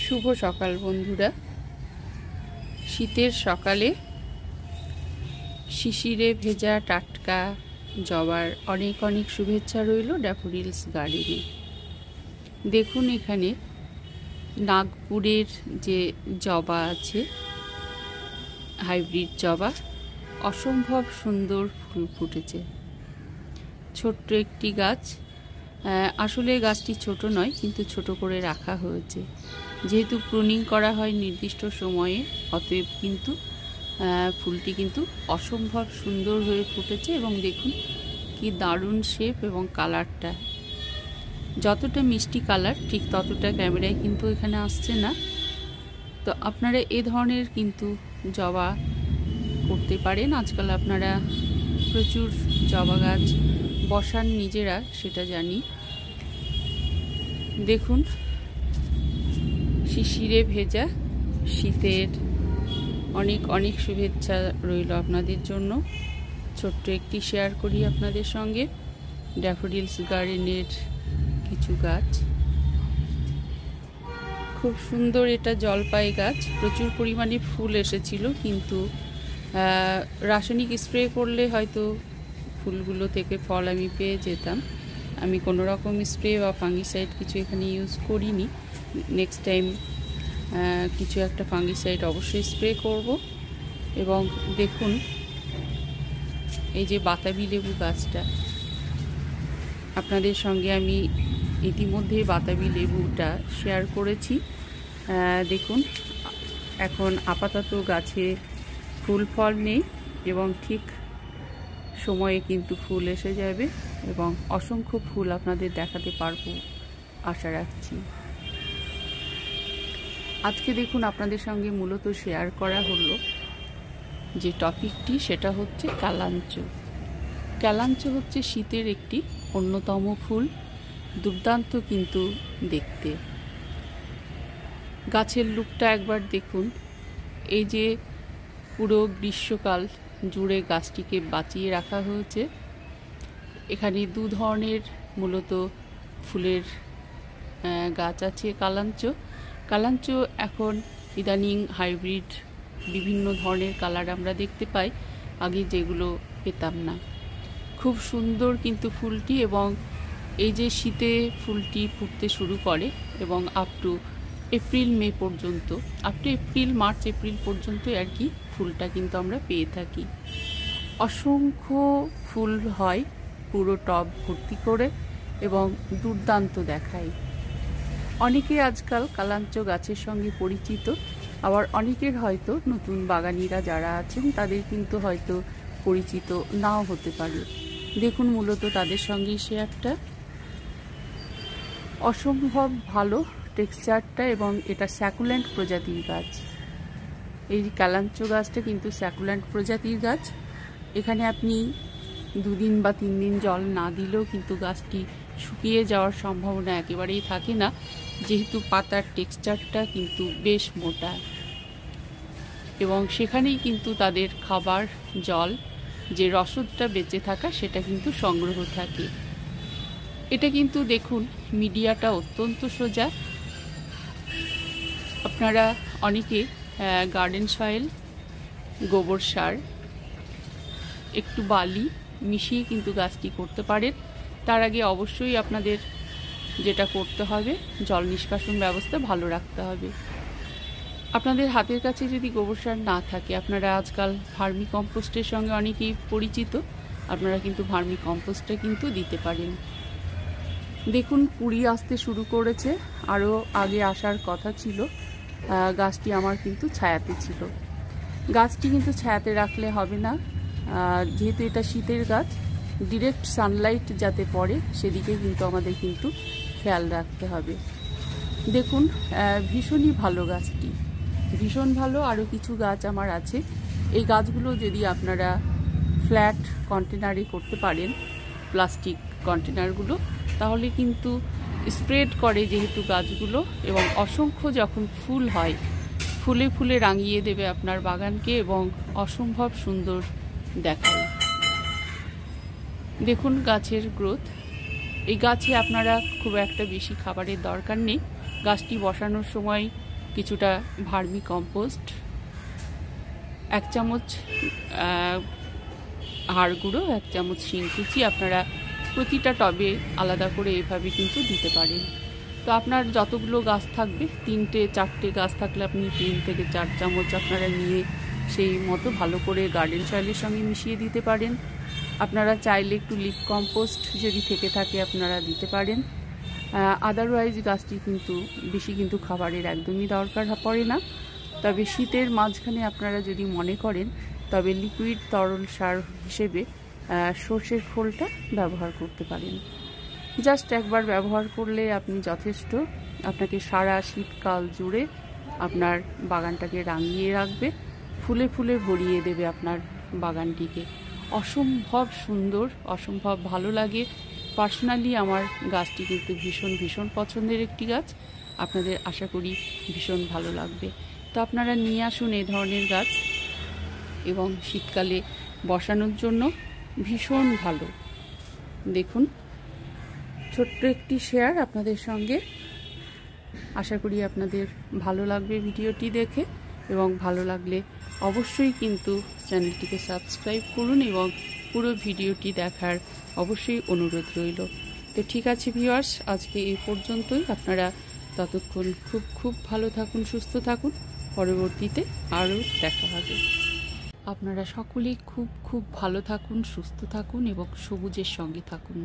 শুভ সকাল বন্ধুরা। শীতের সকালে শিশিরে ভেজা টাটকা জবার অনেক অনেক শুভেচ্ছা রইল ড্যাফোডিলস গার্ডেনে। দেখুন এখানে নাগপুরের যে জবা আছে, হাইব্রিড জবা, অসম্ভব সুন্দর ফুল ফুটেছে। ছোট্ট একটি গাছ, আসলে গাছটি ছোট নয়, কিন্তু ছোট করে রাখা হয়েছে যেহেতু প্রুনিং করা হয় নির্দিষ্ট সময়ে, অতএব কিন্তু ফুলটি কিন্তু অসম্ভব সুন্দর হয়ে ফুটেছে। এবং দেখুন কি দারুণ শেপ এবং কালারটা, যতটা মিষ্টি কালার ঠিক ততটা ক্যামেরায় কিন্তু এখানে আসছে না। তো আপনারা এ ধরনের কিন্তু জবা করতে পারেন। আজকাল আপনারা প্রচুর জবা গাছ বসান নিজেরা, সেটা জানি। দেখুন শিশিরে ভেজা শীতের অনেক অনেক শুভেচ্ছা রইল আপনাদের জন্য। ছোট্ট একটি শেয়ার করি আপনাদের সঙ্গে ড্যাফোডিলস গার্ডেনের কিছু গাছ। খুব সুন্দর এটা জলপাই গাছ, প্রচুর পরিমাণে ফুল এসেছিল, কিন্তু রাসায়নিক স্প্রে করলে হয়তো ফুলগুলো থেকে ফল আমি পেয়ে যেতাম। আমি কোনো রকম স্প্রে বা ফাঙ্গিসাইড কিছু এখানে ইউজ করিনি। নেক্সট টাইম কিছু একটা ফাঙ্গিসাইড অবশ্যই স্প্রে করব। এবং দেখুন এই যে বাতাবি লেবু গাছটা, আপনাদের সঙ্গে আমি ইতিমধ্যে বাতাবি লেবুটা শেয়ার করেছি। দেখুন এখন আপাতত গাছে ফুল ফল নেই, এবং ঠিক সময়ে কিন্তু ফুল এসে যাবে এবং অসংখ্য ফুল আপনাদের দেখাতে পারবো আশা রাখছি। আজকে দেখুন আপনাদের সঙ্গে মূলত শেয়ার করা হলো যে টপিকটি, সেটা হচ্ছে কালাঞ্চ। কালাঞ্চ হচ্ছে শীতের একটি অন্যতম ফুল, দুর্দান্ত কিন্তু দেখতে। গাছের লুকটা একবার দেখুন। এই যে পুরো গ্রীষ্মকাল জুড়ে গাছটিকে বাঁচিয়ে রাখা হয়েছে। এখানে দু ধরনের মূলত ফুলের গাছ আছে। কালাঞ্চ এখন ইদানিং হাইব্রিড বিভিন্ন ধরনের কালার আমরা দেখতে পাই, আগে যেগুলো পেতাম না। খুব সুন্দর কিন্তু ফুলটি, এবং এই যে শীতে ফুলটি ফুটতে শুরু করে এবং আপ টু এপ্রিল মে পর্যন্ত, আপ টু মার্চ এপ্রিল পর্যন্ত আর কি ফুলটা কিন্তু আমরা পেয়ে থাকি। অসংখ্য ফুল হয় পুরো টব ভর্তি করে এবং দুর্দান্ত দেখায়। অনেকে আজকাল কালাঞ্চ গাছের সঙ্গে পরিচিত, আবার অনেকের হয়তো নতুন বাগানিরা যারা আছেন তাদের কিন্তু হয়তো পরিচিত নাও হতে পারে। দেখুন মূলত তাদের সঙ্গেই শেয়ারটা, অসম্ভব ভালো টেক্সচারটা, এবং এটা স্যাকুল্যান্ট প্রজাতির গাছ। এই কালাঞ্চ গাছটা কিন্তু স্যাকুল্যান্ট প্রজাতির গাছ। এখানে আপনি 2 দিন বা 3 দিন জল না দিলেও কিন্তু গাছটি শুকিয়ে যাওয়ার সম্ভাবনা একেবারেই থাকে না, যেহেতু পাতার টেক্সচারটা কিন্তু বেশ মোটা, এবং সেখানেই কিন্তু তাদের খাবার জল যে রসদটা বেঁচে থাকা সেটা কিন্তু সংগ্রহ থাকে। এটা কিন্তু দেখুন মিডিয়াটা অত্যন্ত সোজা। আপনারা অনেকে গার্ডেন সয়েল, গোবর সার, একটু বালি মিশিয়ে কিন্তু গাছটি করতে পারেন। তার আগে অবশ্যই আপনাদের যেটা করতে হবে, জল নিষ্কাশন ব্যবস্থা ভালো রাখতে হবে। আপনাদের হাতের কাছে যদি গোবর সার না থাকে, আপনারা আজকাল ভার্মি কম্পোস্টের সঙ্গে অনেকেই পরিচিত, আপনারা কিন্তু ভার্মি কম্পোস্টটা কিন্তু দিতে পারেন। দেখুন কুড়ি আসতে শুরু করেছে, আরও আগে আসার কথা ছিল। গাছটি আমার কিন্তু ছায়াতে ছিল। গাছটি কিন্তু ছায়াতে রাখলে হবে না, যেহেতু এটা শীতের গাছ, ডিরেক্ট সানলাইট যাতে পড়ে সেদিকে কিন্তু আমাদের কিন্তু খেয়াল রাখতে হবে। দেখুন ভীষণই ভালো গাছটি, ভীষণ ভালো। আরও কিছু গাছ আমার আছে, এই গাছগুলো যদি আপনারা ফ্ল্যাট কন্টেনারে করতে পারেন, প্লাস্টিক কন্টেনারগুলো, তাহলে কিন্তু স্প্রেড করে যেহেতু গাছগুলো, এবং অসংখ্য যখন ফুল হয় ফুলে ফুলে রাঙিয়ে দেবে আপনার বাগানকে এবং অসম্ভব সুন্দর দেখায়। দেখুন গাছের গ্রোথ। এই গাছে আপনারা খুব একটা বেশি খাবারের দরকার নেই। গাছটি বসানোর সময় কিছুটা ভার্মি কম্পোস্ট, 1 চামচ হাড় গুঁড়ো, 1 চামচ শিংকুচি আপনারা প্রতিটা টবে আলাদা করে এভাবে কিন্তু দিতে পারেন। তো আপনার যতগুলো গাছ থাকবে, 3-4টে গাছ থাকলে আপনি 3 থেকে 4 চামচ আপনারা নিয়ে সেই মতো ভালো করে গার্ডেন সয়েলের সঙ্গে মিশিয়ে দিতে পারেন। আপনারা চাইলে একটু লিফ কম্পোস্ট যদি থেকে থাকে আপনারা দিতে পারেন। আদারওয়াইজ গাছটি কিন্তু বেশি কিন্তু খাবারের একদমই দরকার পড়ে না। তবে শীতের মাঝখানে আপনারা যদি মনে করেন তবে লিকুইড তরল সার হিসেবে সর্ষের খোলটা ব্যবহার করতে পারেন। জাস্ট একবার ব্যবহার করলে আপনি যথেষ্ট, আপনাকে সারা শীতকাল জুড়ে আপনার বাগানটাকে রাঙিয়ে রাখবে, ফুলে ফুলে ভরিয়ে দেবে আপনার বাগানটিকে। অসম্ভব সুন্দর, অসম্ভব ভালো লাগে। পার্সোনালি আমার গাছটি কিন্তু ভীষণ ভীষণ পছন্দের একটি গাছ। আপনাদের আশা করি ভীষণ ভালো লাগবে। তো আপনারা নিয়ে আসুন এই ধরনের গাছ, এবং শীতকালে বসানোর জন্য ভীষণ ভালো। দেখুন, ছোট্ট একটি শেয়ার আপনাদের সঙ্গে। আশা করি আপনাদের ভালো লাগবে ভিডিওটি দেখে, এবং ভালো লাগলে অবশ্যই কিন্তু চ্যানেলটিকে সাবস্ক্রাইব করুন এবং পুরো ভিডিওটি দেখার অবশ্যই অনুরোধ রইল। তো ঠিক আছে ভিউয়ার্স, আজকে এই পর্যন্তই। আপনারা ততক্ষণ খুব খুব ভালো থাকুন, সুস্থ থাকুন। পরবর্তীতে আরও দেখা হবে। আপনারা সকলেই খুব খুব ভালো থাকুন, সুস্থ থাকুন এবং সবুজের সঙ্গে থাকুন।